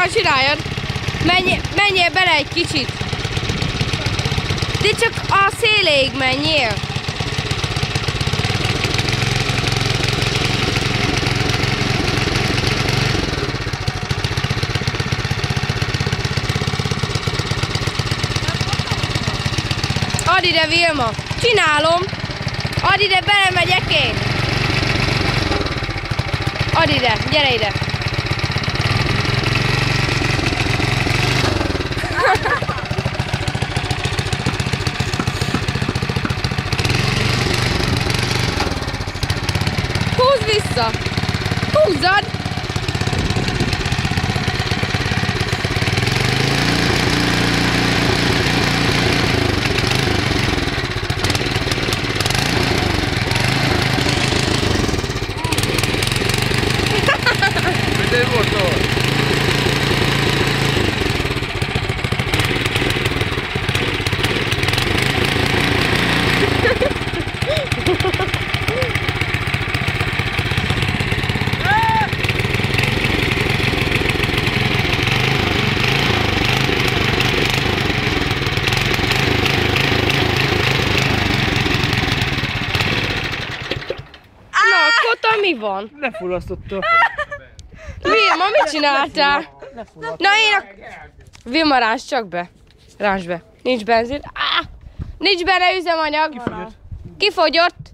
Gyorsan csináljad! Menjél bele egy kicsit! De csak a széléig menjél! Add ide, Vilma! Csinálom! Add ide, belemegyek én! Add ide, gyere ide! Húzd vissza! Húzzad! Del motor. Na, Kota, mi van? Lefullasztotta. Vilma, mit csináltál? Na én Vilma, rásd csak be. Rásd be. Nincs benzin. Nincs benne üzemanyag. Kifogyott.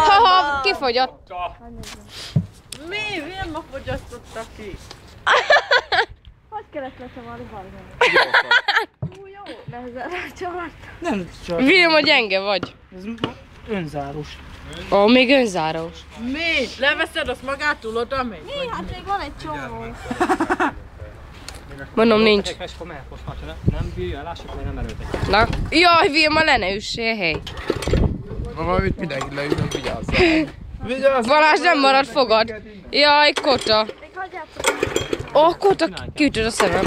Ha, kifogyott. Mi? Vilma fogyasztotta ki. Hogy kellett lecsavarni valamit? Jó, nehezen rácsavartam. Nem csak. Vilma, gyenge vagy. Ez önzárós. Ó, még önzárós. Mi? Leveszed, azt magától oda megy? Mi? Hát még van egy csomó. Mondom, nincs. Nem bírja, lássuk, hogy nem erőtek. Na, jaj, Vilma, le ne üssél, hely. Valamit mindenki leül, vigyázzál. Balázs, nem marad fogad. Jaj, Kota. Ó, Kota, kiütöd a szemem.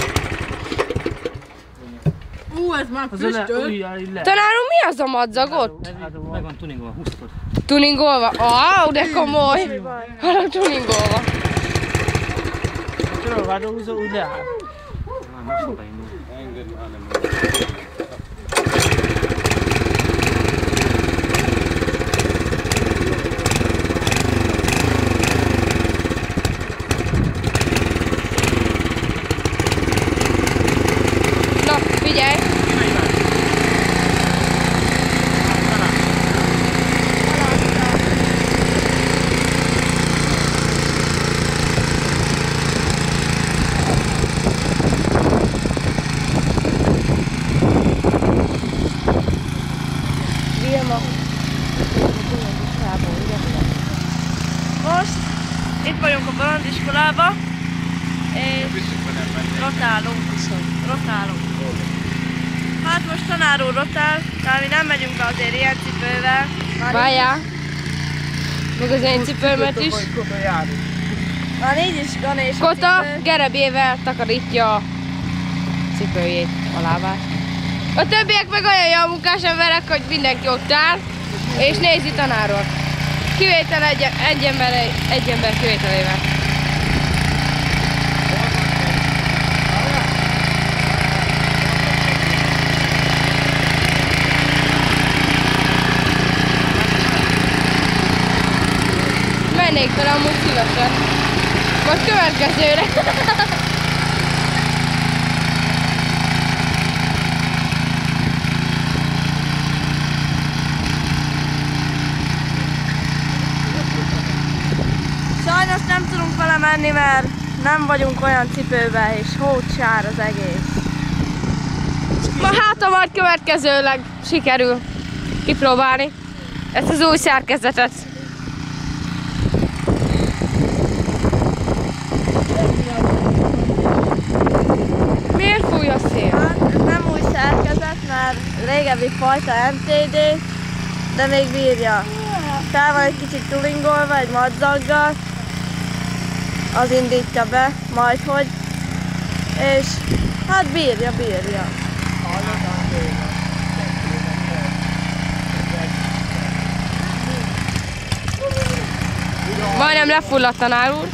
Ez már füstöl. Tanár úr, mi az a madzag ott? Meg van tuningolva, húztod. Tuningolva? Áú, de komoly. Hallom, tuningolva. Tudod, vádolhúzó, úgy leáll. Most oda indul. Na, figyelj! Vilma. Most itt vagyunk a bolondiskolába, és rotálunk. Hát most tanár úr rotál, tehát mi nem megyünk be azért ilyen cipővel. Várjál. Meg az én cipőmet is. Már így is van és Kota gerebjével takarítja a cipőjét, a lábát. A többiek meg olyan jó munkás emberek, hogy mindenki ott áll, és nézi tanáról. Kivétel egy ember kivételével. Mennék fel amúgy szívesen. Most következőre. Sajnos nem tudunk vele menni, mert nem vagyunk olyan cipőben, és hótsár az egész. Ma hát a majd következőleg sikerül kipróbálni ezt az új szerkezetet. Miért fúj a szél? Hát ez nem új szerkezet, mert régebbi fajta MTD, de még bírja. Fel van egy kicsit tulingolva, egy madzaggal, az indítja be, majdhogy, és hát bírja. Majdnem lefulladt tanár úr.